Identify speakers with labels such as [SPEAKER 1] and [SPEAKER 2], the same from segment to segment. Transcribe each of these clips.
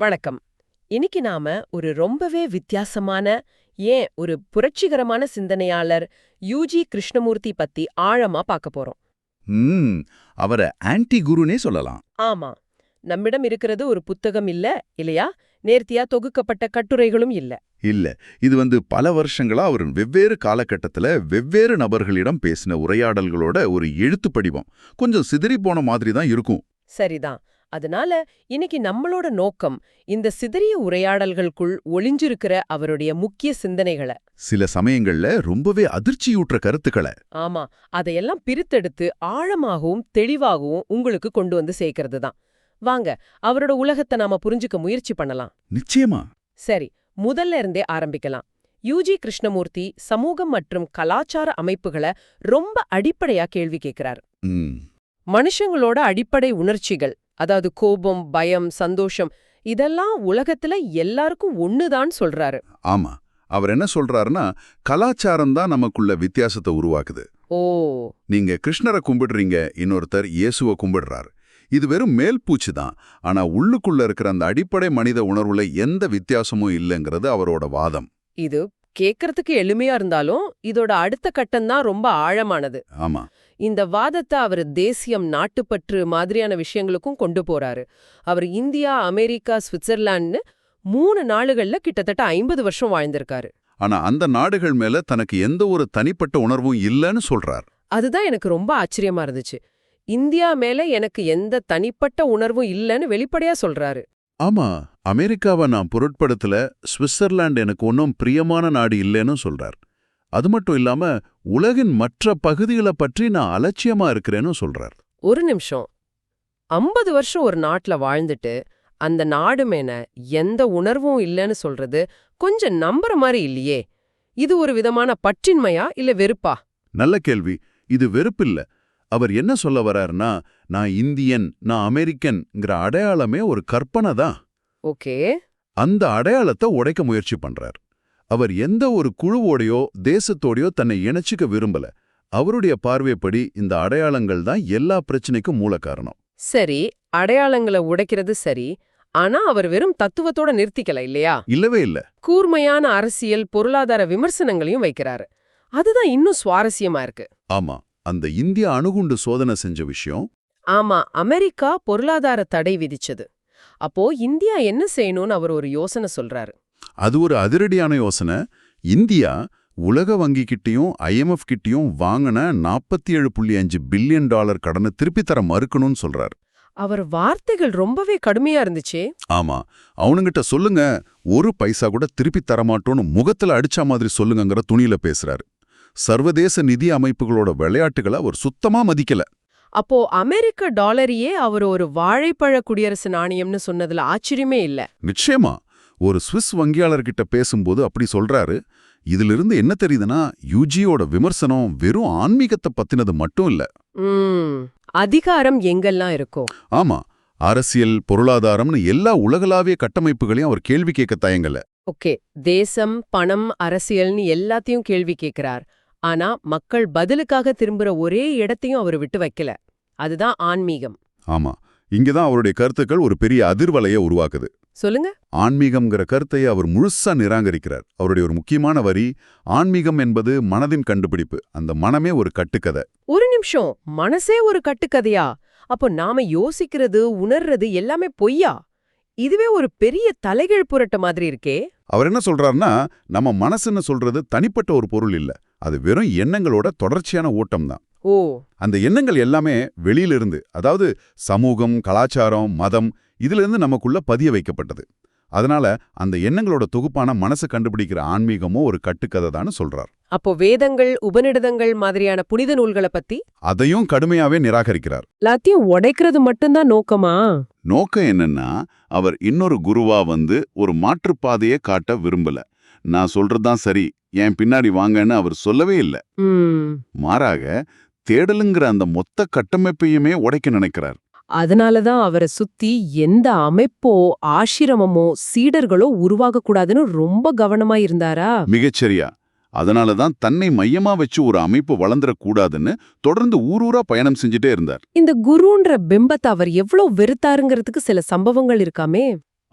[SPEAKER 1] வணக்கம். இன்னைக்கு நாம ஒரு ரொம்பவே வித்தியாசமான, ஏன் ஒரு புரட்சிகரமான சிந்தனையாளர் யூஜி கிருஷ்ணமூர்த்தி பத்தி ஆழமா பார்க்க போறோம்.
[SPEAKER 2] ம் அவரை ஆன்டி குருனே சொல்லலாம்.
[SPEAKER 1] ஆமா, நம்மிடம் இருக்கிறது ஒரு புத்தகம் இல்ல, இல்லையா? நேர்த்தியா தொகுக்கப்பட்ட கட்டுரைகளும் இல்ல.
[SPEAKER 2] இல்ல, இது பல வருஷங்களா அவர் வெவ்வேறு காலகட்டத்துல வெவ்வேறு நபர்களிடம் பேசின உரையாடல்களோட ஒரு எழுத்து படிவம். கொஞ்சம் சிதறி போன மாதிரி தான் இருக்கும்.
[SPEAKER 1] சரிதான். அதனால இன்னைக்கு நம்மளோட நோக்கம் இந்த சிதறிய உரையாடல்களுக்குள் ஒளிஞ்சிருக்கிற அவருடைய முக்கிய சிந்தனைகளை,
[SPEAKER 2] சில சமயங்கள்ல ரொம்பவே அதிர்ச்சியூட்டுற கருத்துக்களை.
[SPEAKER 1] ஆமா, அதையெல்லாம் பிரித்தெடுத்து ஆழமாகவும் தெளிவாகவும் உங்களுக்கு கொண்டு வந்து சேர்க்கறது தான். வாங்க, அவரோட உலகத்தை நாம புரிஞ்சுக்க முயற்சி பண்ணலாம்.
[SPEAKER 2] நிச்சயமா.
[SPEAKER 1] சரி, முதல்ல இருந்தே ஆரம்பிக்கலாம். யூஜி கிருஷ்ணமூர்த்தி சமூகம் மற்றும் கலாச்சார அமைப்புகளை ரொம்ப அடிப்படையா கேள்வி கேட்கிறார்.
[SPEAKER 2] ம்
[SPEAKER 1] மனுஷங்களோட அடிப்படை உணர்ச்சிகள், அதாவது கோபம், பயம், சந்தோஷம், இதெல்லாம் உலகத்துல எல்லாருக்கும் ஒண்ணுதான் சொல்றாரு.
[SPEAKER 2] ஆமா, அவர் என்ன சொல்றாருன்னா, கலாச்சாரம் தான் நமக்குள்ள வித்தியாசத்தை உருவாக்குது.
[SPEAKER 1] ஓ,
[SPEAKER 2] நீங்க கிருஷ்ணரை கும்பிடுறீங்க, இன்னொருத்தர் இயேசுவை கும்பிடுறாரு. இது வெறும் மேல் பூச்சு தான். ஆனா உள்ளுக்குள்ள இருக்கிற அந்த அடிப்படை மனித உணர்வுல எந்த வித்தியாசமும் இல்லைங்கிறது அவரோட வாதம்.
[SPEAKER 1] இது கேட்கறதுக்கு எளிமையா இருந்தாலும் இதோட அடுத்த கட்டம்தான் ரொம்ப ஆழமானது.
[SPEAKER 2] ஆமா,
[SPEAKER 1] இந்த வாதத்தை அவர் தேசியம், நாட்டுப்பற்று மாதிரியான விஷயங்களுக்கும் கொண்டு போறாரு. அவர் இந்தியா, அமெரிக்கா, சுவிட்சர்லாந்து 3 நாடுகள்ல கிட்டத்தட்ட 50 வருஷம் வாழ்ந்திருக்காரு.
[SPEAKER 2] ஆனா அந்த நாடுகள் மேல தனக்கு எந்த ஒரு தனிப்பட்ட உணர்வும் இல்லைன்னு சொல்றார்.
[SPEAKER 1] அதுதான் எனக்கு ரொம்ப ஆச்சரியமா இருந்துச்சு. இந்தியா மேல எனக்கு எந்த தனிப்பட்ட உணர்வும் இல்லைன்னு வெளிப்படையா சொல்றாரு.
[SPEAKER 2] ஆமா, அமெரிக்காவை நான் பொருட்படுத்தல, சுவிட்சர்லாந்து எனக்கு ஒன்றும் பிரியமான நாடு இல்லைன்னு சொல்றார். அது மட்டும் இல்லாம உலகின் மற்ற பகுதிகளை பற்றி நான் அலட்சியமா இருக்கிறேன்னு சொல்றார்.
[SPEAKER 1] ஒரு நிமிஷம், 50 வருஷம் ஒரு நாட்டுல வாழ்ந்துட்டு அந்த நாடு மேல எந்த உணர்வும் இல்லைன்னு சொல்றது கொஞ்சம் நம்புற மாதிரி இல்லையே. இது ஒரு விதமான பற்றின்மையா இல்ல வெறுப்பா?
[SPEAKER 2] நல்ல கேள்வி. இது வெறுப்பில்ல. அவர் என்ன சொல்ல வர்றாருன்னா, நான் இந்தியன், நான் அமெரிக்கன்ங்கிற அடையாளமே ஒரு கற்பனை தான்.
[SPEAKER 1] ஓகே.
[SPEAKER 2] அந்த அடையாளத்தை உடைக்க முயற்சி பண்றார். அவர் எந்த ஒரு குழுவோடையோ தேசத்தோடையோ தன்னை இணைச்சிக்க விரும்பல. அவருடைய பார்வைப்படி இந்த அடையாளங்கள் தான் எல்லா பிரச்சனைக்கும் மூல காரணம்.
[SPEAKER 1] சரி, அடையாளங்களை உடைக்கிறது சரி. ஆனா அவர் வெறும் தத்துவத்தோட நிறுத்திக்கல, இல்லையா?
[SPEAKER 2] இல்லவே இல்ல.
[SPEAKER 1] கூர்மையான அரசியல், பொருளாதார விமர்சனங்களையும் வைக்கிறாரு. அதுதான் இன்னும் சுவாரஸ்யமா இருக்கு.
[SPEAKER 2] ஆமா, அந்த இந்திய அணுகுண்டு சோதனை செஞ்ச விஷயம்.
[SPEAKER 1] ஆமா, அமெரிக்கா பொருளாதார தடை விதிச்சது. அப்போ இந்தியா என்ன செய்யணும்னு அவர் ஒரு யோசனை சொல்றாரு.
[SPEAKER 2] அது ஒரு அதிரடியான யோசனை. இந்தியா உலக வங்கி கிட்டையும் IMF கிட்டையும் வாங்கின $47.5 பில்லியன் கடனை திருப்பி தர மறுக்கணும்னு சொல்றார்.
[SPEAKER 1] அவர் வார்த்தைகள் ரொம்பவே கடுமையா இருந்துச்சே.
[SPEAKER 2] ஆமா, அவனுங்கிட்ட சொல்லுங்க, ஒரு பைசா கூட திருப்பி தரமாட்டோன்னு முகத்துல அடிச்ச மாதிரி சொல்லுங்கங்கிற துணியில பேசுறாரு. சர்வதேச நிதி அமைப்புகளோட விளையாட்டுகளை அவர் சுத்தமா மதிக்கல.
[SPEAKER 1] அப்போ அமெரிக்க டாலரையே அவர் ஒரு வாழைப்பழ குடியரசு நாணயம்னு சொன்னதுல ஆச்சரியமே இல்ல.
[SPEAKER 2] நிச்சயமா, ஒரு சுவிஸ் வங்கியாளர்கிட்ட பேசும்போது அப்படி சொல்றாரு. இதிலிருந்து என்ன தெரியுதுன்னா, யூஜியோட விமர்சனம் வெறும் ஆன்மீகத்தை பத்தினது மட்டும் இல்ல.
[SPEAKER 1] அதிகாரம் எங்கெல்லாம் இருக்கோ,
[SPEAKER 2] ஆமா, அரசியல், பொருளாதாரம்னு எல்லா உலகளாவிய கட்டமைப்புகளையும் அவர் கேள்வி கேட்க தயங்கல.
[SPEAKER 1] ஓகே, தேசம், பணம், அரசியல்னு எல்லாத்தையும் கேள்வி கேட்கிறார். ஆனா மக்கள் பதிலுக்காக திரும்புற ஒரே இடத்தையும் அவர் விட்டு வைக்கல. அதுதான் ஆன்மீகம்.
[SPEAKER 2] ஆமா, இங்கதான் அவருடைய கருத்துக்கள் ஒரு பெரிய அதிர்வலைய உருவாக்குது.
[SPEAKER 1] சொல்லுங்க.
[SPEAKER 2] ஆன்மீகம்ங்கிற கருத்தையை அவர் முழுசா நிராகரிக்கிறார். அவருடைய ஒரு முக்கியமான வரி, ஆன்மீகம் என்பது மனதின் கண்டுபிடிப்பு, அந்த மனமே ஒரு கட்டுக்கதை.
[SPEAKER 1] ஒரு நிமிஷம், மனசே ஒரு கட்டுக்கதையா? அப்போ நாம யோசிக்கிறது, உணர்றது எல்லாமே பொய்யா? இதுவே ஒரு பெரிய தலைகீழ் புரட்ட மாதிரி இருக்கே.
[SPEAKER 2] அவர் என்ன சொல்றாருன்னா, நம்ம மனசுன்னு சொல்றது தனிப்பட்ட ஒரு பொருள் இல்ல, அது வெறும் எண்ணங்களோட தொடர்ச்சியான ஓட்டம் தான்.
[SPEAKER 1] ஓ,
[SPEAKER 2] அந்த எண்ணங்கள் எல்லாமே வெளியிலிருந்து, அதாவது சமூகம், கலாச்சாரம், மதம், இதிலிருந்து நமக்குள்ள பதிய வைக்கப்பட்டது. அதனால அந்த எண்ணங்களோட தொகுப்பான மனசு கண்டுபிடிக்கிற ஆன்மீகமோ ஒரு கட்டுக்கதை தான் சொல்றார்.
[SPEAKER 1] அப்போ வேதங்கள், உபநிடதங்கள் மாதிரியான புனித நூல்களை பத்தி
[SPEAKER 2] அதையும் கடுமையாவே நிராகரிக்கிறார்.
[SPEAKER 1] எல்லாத்தையும் உடைக்கிறது மட்டும்தான் நோக்கமா?
[SPEAKER 2] நோக்கம் என்னன்னா, அவர் இன்னொரு குருவா ஒரு மாற்றுப்பாதையை காட்ட விரும்பல. நான் சொல்றதுதான் சரி, என் பின்னாடி வாங்கன்னு அவர் சொல்லவே இல்ல. மாறாக தேடலுங்கிற அந்த மொத்த கட்டமைப்பையுமே உடைக்க நினைக்கிறார்.
[SPEAKER 1] அதனாலதான் அவரை சுத்தி எந்த அமைப்போ, ஆசிரமமோ, சீடர்களோ உருவாக கூடாதுன்னு ரொம்ப கவனமா இருந்தாரா?
[SPEAKER 2] மிகச்சரியா. அதனாலதான் தன்னை மையமா வச்சு ஒரு அமைப்பு வளர்ந்துடக்கூடாதுன்னு தொடர்ந்து ஊரூரா பயணம் செஞ்சுட்டே இருந்தார்.
[SPEAKER 1] இந்த குருன்ற பிம்பத்தை அவர் எவ்வளவு வெறுத்தாருங்கிறதுக்கு சில சம்பவங்கள் இருக்காமே.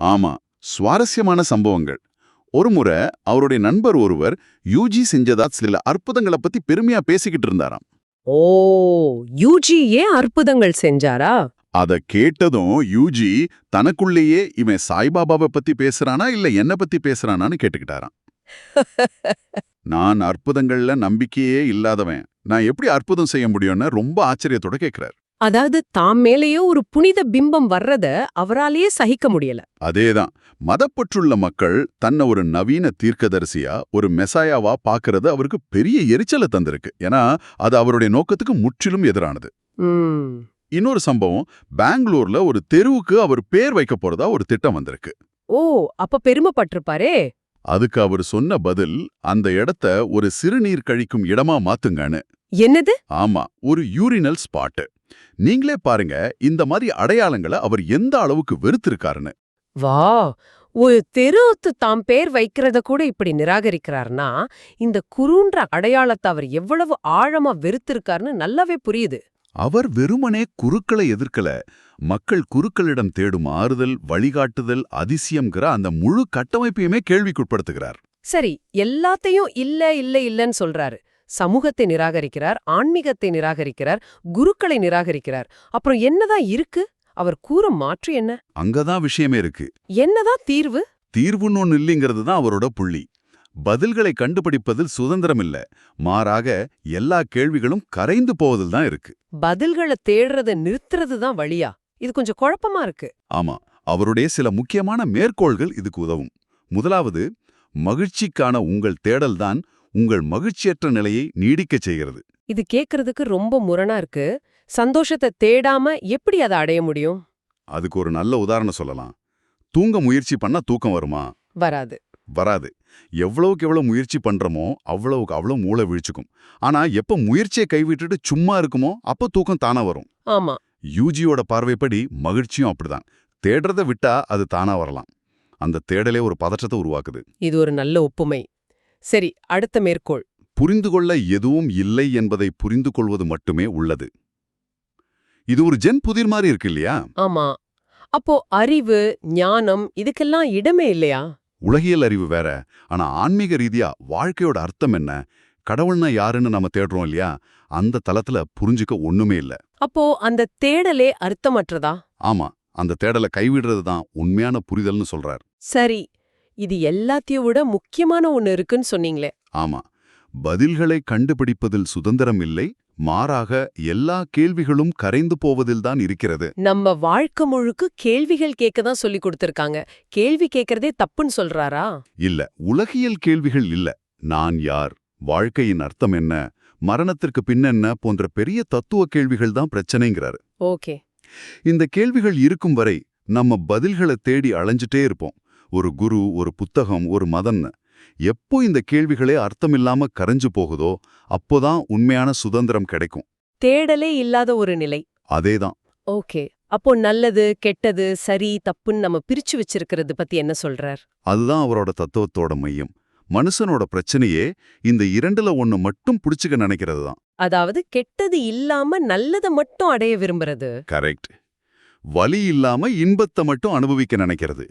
[SPEAKER 2] ஆமா, சுவாரஸ்யமான சம்பவங்கள். ஒருமுறை அவருடைய நண்பர் ஒருவர் யூஜி செஞ்சதா சில அற்புதங்களை பத்தி பெருமையா பேசிக்கிட்டு இருந்தாராம்.
[SPEAKER 1] ஓ, யூஜி ஏன் அற்புதங்கள் செஞ்சாரா?
[SPEAKER 2] அத கேட்டதும் யூஜி தனக்குள்ளேயே இவன் சாய்பாபாவை பத்தி பேசுறானா இல்ல என்ன பத்தி பேசுறானான்னு கேட்டுக்கிட்டாராம். நான் அற்புதங்கள்ல நம்பிக்கையே இல்லாதவன், நான் எப்படி அற்புதம் செய்ய முடியும்னு ரொம்ப ஆச்சரியத்தோட கேக்குறார்.
[SPEAKER 1] அதாவது தாம் மேலேயோ ஒரு புனித பிம்பம் வர்றத அவராலேயே சகிக்க முடியல.
[SPEAKER 2] அதேதான், மதப்பற்றுள்ள மக்கள் தன்னை ஒரு நவீன தீர்க்கதரிசியா, ஒரு மெசாயாவா பாக்குறது அவருக்கு பெரிய எரிச்சலை தந்திருக்கு. ஏன்னா அது அவருடைய நோக்கத்துக்கு முற்றிலும் எதிரானது.
[SPEAKER 1] ம்.
[SPEAKER 2] இன்னொரு சம்பவம், பெங்களூர்ல ஒரு தெருவுக்கு அவர் பேர் வைக்க போறதா ஒரு திட்டம் வந்திருக்கு.
[SPEAKER 1] ஓ, அப்ப பெருமைப்பட்டிருப்பாரே.
[SPEAKER 2] அதுக்கு அவர் சொன்ன பதில், அந்த இடத்த ஒரு சிறுநீர் கழிக்கும் இடமா மாத்துங்கன்னு.
[SPEAKER 1] என்னது?
[SPEAKER 2] ஆமா, ஒரு யூரினல் ஸ்பாட். நீங்களே பாருங்க, இந்த மாதிரி அடையாளங்களை அவர் எந்த அளவுக்கு வெறுத்திருக்காருன்னு.
[SPEAKER 1] வா, ஒரு தெருவுக்கு தாம் பேர் வைக்கிறத கூட இப்படி நிராகரிக்கிறார்னா இந்த குறுன்ற அடையாளத்தை அவர் எவ்வளவு ஆழமா வெறுத்திருக்காருன்னு நல்லாவே புரியுது.
[SPEAKER 2] அவர் வெறுமனே குருக்களை எதிர்க்கல, மக்கள் குருக்களிடம் தேடும் ஆறுதல், வழிகாட்டுதல், அதிசயம்ங்கிற அந்த முழு கட்டமைப்பையுமே கேள்விக்குட்படுத்துகிறார்.
[SPEAKER 1] சரி, எல்லாத்தையும் இல்ல இல்ல இல்லன்னு சொல்றாரு. சமூகத்தை நிராகரிக்கிறார், ஆன்மீகத்தை நிராகரிக்கிறார், குருக்களை நிராகரிக்கிறார். அப்புறம் என்னதான் இருக்கு? அவர் கூறும் மாற்று என்ன?
[SPEAKER 2] அங்கதான் விஷயமே இருக்கு.
[SPEAKER 1] என்னதான் தீர்வு?
[SPEAKER 2] தீர்வுன்னு ஒன்னு இல்லைங்கிறது தான் அவரோட புள்ளி. பதில்களை கண்டுபிடிப்பதில் சுதந்திரம் இல்ல, மாறாக எல்லா கேள்விகளும் கரைந்து போவதில் தான் இருக்கு.
[SPEAKER 1] பதில்களை தேடுறத நிறுத்துறது தான் வழியா? இது கொஞ்சம் குழப்பமா இருக்கு.
[SPEAKER 2] ஆமா, அவருடைய சில முக்கியமான மேற்கோள்கள் இதுக்கு உதவும். முதலாவது, மகிழ்ச்சிக்கான உங்கள் தேடல்தான் உங்கள் மகிழ்ச்சியற்ற நிலையை நீடிக்கச் செய்கிறது.
[SPEAKER 1] இது கேக்குறதுக்கு ரொம்ப முரணா இருக்கு. சந்தோஷத்தை தேடாம எப்படி அதை அடைய முடியும்?
[SPEAKER 2] அதுக்கு ஒரு நல்ல உதாரணம் சொல்லலாம். தூங்க முயற்சி பண்ணா தூக்கம் வருமா?
[SPEAKER 1] வராது.
[SPEAKER 2] வராது. எவ்வளவுக்கு எவ்வளவு முயற்சி பண்றோமோ அவ்வளவுக்கு அவ்வளவு மூளை விழிச்சுக்கும். ஆனா எப்ப முயற்சியை கைவிட்டுட்டு சும்மா இருக்குமோ அப்ப தூக்கம் தானா வரும்.
[SPEAKER 1] ஆமா.
[SPEAKER 2] யூஜியோட பார்வைப்படி மகிழ்ச்சியும் அப்படிதான். தேடுறத விட்டா அது தானா வரலாம். அந்த தேடலே ஒரு பதற்றத்தை உருவாக்குது.
[SPEAKER 1] இது ஒரு நல்ல ஒப்புமை. சரி, அடுத்த மேற்கோள்.
[SPEAKER 2] புரிந்து கொள்ள எதுவும் இல்லை என்பதை புரிந்து கொள்வது மட்டுமே உள்ளது. இது ஒரு ஜென் புதிர் மாதிரி இருக்கு இல்லையா?
[SPEAKER 1] ஆமா. அப்போ அறிவு, ஞானம் இதுக்கெல்லாம் இடமே இல்லையா?
[SPEAKER 2] உலகியல் அறிவு வேற, ஆனா ஆன்மீக ரீதியா வாழ்க்கையோட அர்த்தம் என்ன, கடவுள்னா யாருன்னு நம்ம தேடுறோம் இல்லையா, அந்த தளத்துல புரிஞ்சுக்க ஒண்ணுமே இல்ல.
[SPEAKER 1] அப்போ அந்த தேடலே அர்த்தமற்றதா?
[SPEAKER 2] ஆமா, அந்த தேடலை கைவிடுறது தான் உண்மையான புரிதல்னு சொல்றார்.
[SPEAKER 1] சரி, இது எல்லாத்தையும் விட முக்கியமான ஒண்ணு இருக்குன்னு சொன்னீங்களே.
[SPEAKER 2] ஆமா, பதில்களை கண்டுபிடிப்பதில் சுதந்திரம் இல்லை, மாறாக எல்லா கேள்விகளும் கரைந்து போவதில்தான் இருக்கிறது.
[SPEAKER 1] நம்ம வாழ்க்கை முழுக்க கேள்விகள் கேட்க தான் சொல்லி கொடுத்திருக்காங்க. கேள்வி கேட்கறதே தப்புன்னு சொல்றாரா?
[SPEAKER 2] இல்ல, உலகியல் கேள்விகள் இல்ல. நான் யார், வாழ்க்கையின் அர்த்தம் என்ன, மரணத்திற்கு பின்னென்ன போன்ற பெரிய தத்துவ கேள்விகள் தான் பிரச்சனைங்கிறாரு.
[SPEAKER 1] ஓகே.
[SPEAKER 2] இந்த கேள்விகள் இருக்கும் வரை நம்ம பதில்களை தேடி அலைஞ்சிட்டே இருப்போம். ஒரு குரு, ஒரு புத்தகம், ஒரு மதம்னு. எப்போ இந்த கேள்விகளே அர்த்தமில்லாம கரைஞ்சு போகுதோ அப்போதான் உண்மையான சுதந்திரம் கிடைக்கும்.
[SPEAKER 1] தேடலே இல்லாத ஒரு நிலை.
[SPEAKER 2] அதேதான்.
[SPEAKER 1] ஓகே. அப்போ நல்லது, கெட்டது, சரி, தப்புன்னு நம்ம பிரிச்சு வச்சிருக்கிறது பத்தி என்ன சொல்றார்?
[SPEAKER 2] அதுதான் அவரோட தத்துவத்தோட மையம். மனுஷனோட பிரச்சனையே இந்த இரண்டுல ஒண்ணு மட்டும் புடிச்சுக்க நினைக்கிறது தான்.
[SPEAKER 1] அதாவது கெட்டது இல்லாம நல்லதை மட்டும் அடைய விரும்புறது.
[SPEAKER 2] கரெக்ட். வலி இல்லாம இன்பத்தை மட்டும் அனுபவிக்க நினைக்கிறது.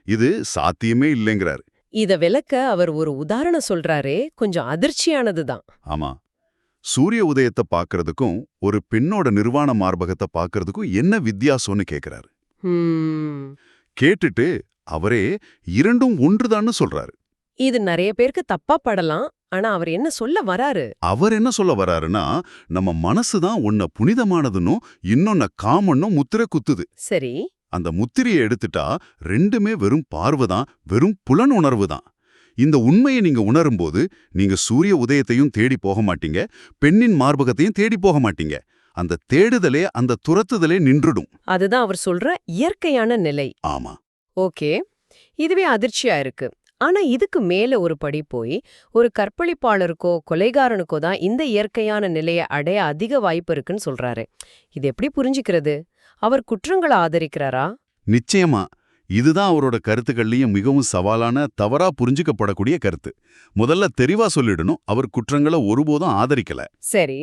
[SPEAKER 2] இது சாத்தியமே இல்லைங்கிறார்.
[SPEAKER 1] இத விளக்க அவர் ஒரு உதாரணம் சொல்றாரே, கொஞ்சம் அதிர்ச்சியானதுதான்.
[SPEAKER 2] ஆமா, சூரிய உதயத்தை பார்க்கறதுக்கும் ஒரு பெண்ணோட நிர்வாண மார்பகத்தை பார்க்கறதுக்கும் என்ன வித்தியாசம்னு கேக்குறாரு. கேட்டுட்டு அவரே இரண்டும் ஒன்றுதான்னு சொல்றாரு.
[SPEAKER 1] இது நிறைய பேருக்கு தப்பா படலாம். ஆனா அவர் என்ன சொல்ல வராரு?
[SPEAKER 2] அவர் என்ன சொல்ல வராருன்னா, நம்ம மனசுதான் ஒன்ன புனிதமானதுன்னும் இன்னொன்ன காமன்னும் முத்திரை குத்துது.
[SPEAKER 1] சரி.
[SPEAKER 2] அந்த முத்திரையை எடுத்துட்டா ரெண்டுமே வெறும் பார்வைதான், வெறும் புலன் உணர்வு தான். இந்த உண்மையை நீங்க உணரும்போது நீங்க சூரிய உதயத்தையும் தேடி போக மாட்டீங்க, பெண்ணின் மார்பகத்தையும் தேடி போக மாட்டீங்க. அந்த தேடுதலே, அந்த துரத்துதலே நின்றுடும்.
[SPEAKER 1] அதுதான் அவர் சொல்ற இயற்கையான நிலை.
[SPEAKER 2] ஆமா.
[SPEAKER 1] ஓகே, இதுவே அதிர்ச்சியா இருக்கு. ஆனா இதுக்கு மேல ஒரு படி போய் ஒரு கற்பழிப்பாளருக்கோ கொலைகாரனுக்கோ தான் இந்த இயற்கையான நிலையை அடைய அதிக வாய்ப்பு இருக்குன்னு சொல்றாரு. இது எப்படி புரிஞ்சுக்கிறது? அவர் குற்றங்களை ஆதரிக்கிறாரா?
[SPEAKER 2] நிச்சயமா. இதுதான் அவரோட கருத்துக்கள்லயும் மிகவும் சவாலான, தவறா புரிஞ்சுக்கப்படக்கூடிய கருத்து. முதல்ல தெளிவா சொல்லிடணும், அவர் குற்றங்களை ஒருபோதும் ஆதரிக்கல.
[SPEAKER 1] சரி.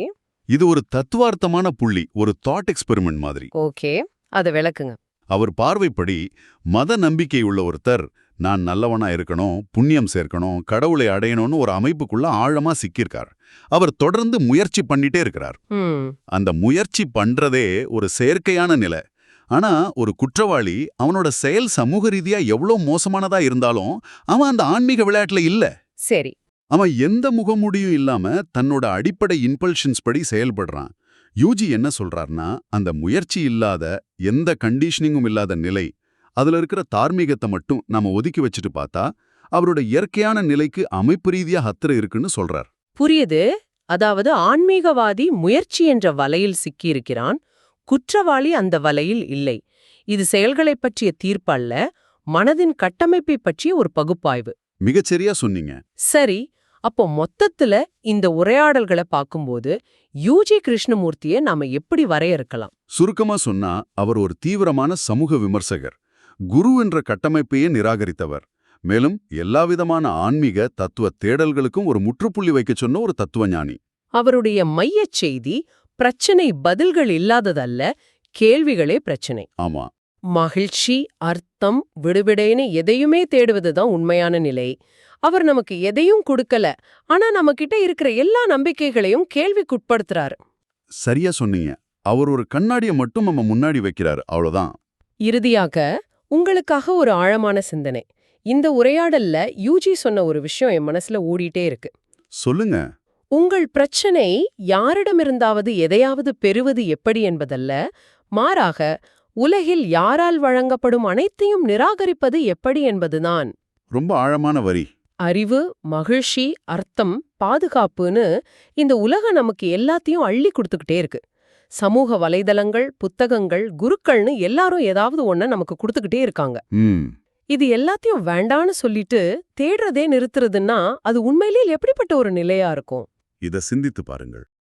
[SPEAKER 2] இது ஒரு தத்துவார்த்தமான புள்ளி, ஒரு தாட் எக்ஸ்பெரிமெண்ட் மாதிரி.
[SPEAKER 1] ஓகே, அத விளக்குங்க.
[SPEAKER 2] அவர் பார்வைப்படி மத நம்பிக்கை உள்ள ஒருத்தர் நான் நல்லவனா இருக்கணும், புண்ணியம் சேர்க்கணும், கடவுளை அடையணும்னு ஒரு அமைப்புக்குள்ள ஆழமா சிக்கியிருக்கார். அவர் தொடர்ந்து முயற்சி பண்ணிட்டே இருக்கிறார். அந்த முயற்சி பண்றதே ஒரு செயற்கையான நிலை. ஆனா ஒரு குற்றவாளி அவனோட செயல் சமூக ரீதியா எவ்வளோ மோசமானதா இருந்தாலும் அவன் அந்த ஆன்மீக விளையாட்டுல இல்ல.
[SPEAKER 1] சரி.
[SPEAKER 2] அவன் எந்த முகமூடியும் இல்லாம தன்னோட அடிப்படை இம்பல்ஷன்ஸ் படி செயல்படுறான். யூஜி என்ன சொல்றார்னா, அந்த முயற்சி இல்லாத, எந்த கண்டிஷனிங்கும் இல்லாத நிலை, அதுல இருக்கிற தார்மீகத்தை மட்டும் நாம ஒதுக்கி வச்சுட்டு பார்த்தா அவரோட இயற்கையான நிலைக்கு அமைப்பு ரீதியா ஹத்திர இருக்குன்னு சொல்றார்.
[SPEAKER 1] புரியுது. அதாவது ஆன்மீகவாதி முயற்சி என்ற வலையில் சிக்கியிருக்கிறான், குற்றவாளி அந்த வலையில் இல்லை. இது செயல்களைப் பற்றிய தீர்ப்பல்ல, மனதின் கட்டமைப்பை பற்றிய ஒரு பகுப்பாய்வு.
[SPEAKER 2] மிகச்சரியா சொன்னீங்க.
[SPEAKER 1] சரி, அப்போ மொத்தத்துல இந்த உரையாடல்களை பார்க்கும்போது யூஜி கிருஷ்ணமூர்த்தியை நாம எப்படி வரையறுக்கலாம்?
[SPEAKER 2] சுருக்கமா சொன்னா அவர் ஒரு தீவிரமான சமூக விமர்சகர், குரு என்ற கட்டமைப்பையே நிராகரித்தவர். மேலும் எல்லாவிதமான ஆன்மீக தத்துவ தேடல்களுக்கும் ஒரு முற்றுப்புள்ளி வைக்க சொன்ன ஒரு தத்துவஞானி.
[SPEAKER 1] அவருடைய மையச் செய்தி பிரச்சனை பதில்கள் இல்லாததல்ல, கேள்விகளே பிரச்சனை.
[SPEAKER 2] ஆமா.
[SPEAKER 1] மகிழ்ச்சி, அர்த்தம், விடுவிடைன்னு எதையுமே தேடுவதுதான் உண்மையான நிலை. அவர் நமக்கு எதையும் கொடுக்கல, ஆனா நம்மகிட்ட இருக்கிற எல்லா நம்பிக்கைகளையும் கேள்விக்குட்படுத்துறாரு.
[SPEAKER 2] சரியா சொன்னீங்க. அவர் ஒரு கண்ணாடியை மட்டும் நம்ம முன்னாடி வைக்கிறார், அவ்வளவுதான்.
[SPEAKER 1] இறுதியாக உங்களுக்காக ஒரு ஆழமான சிந்தனை. இந்த உரையாடல்ல யூஜி சொன்ன ஒரு விஷயம் என் மனசுல ஓடிட்டே இருக்கு.
[SPEAKER 2] சொல்லுங்க.
[SPEAKER 1] உங்கள் பிரச்சனை யாரிடமிருந்தாவது எதையாவது பெறுவது எப்படி என்பதல்ல, மாறாக உலகில் யாரால் வழங்கப்படும் அனைத்தையும் நிராகரிப்பது எப்படி என்பதுதான்.
[SPEAKER 2] ரொம்ப ஆழமான வரி.
[SPEAKER 1] அறிவு, மகிழ்ச்சி, அர்த்தம், பாதுகாப்புன்னு இந்த உலகம் நமக்கு எல்லாத்தையும் அள்ளி கொடுத்துக்கிட்டே இருக்கு. சமூக வலைதளங்கள், புத்தகங்கள், குருக்கள்னு எல்லாரும் ஏதாவது ஒன்ன நமக்கு கொடுத்துக்கிட்டே இருக்காங்க. இது எல்லாத்தையும் வேண்டான்னு சொல்லிட்டு தேடுறதே நிறுத்துறதுன்னா அது உண்மையிலேயே எப்படிப்பட்ட ஒரு நிலையா இருக்கும்?
[SPEAKER 2] இத சிந்தித்து பாருங்கள்.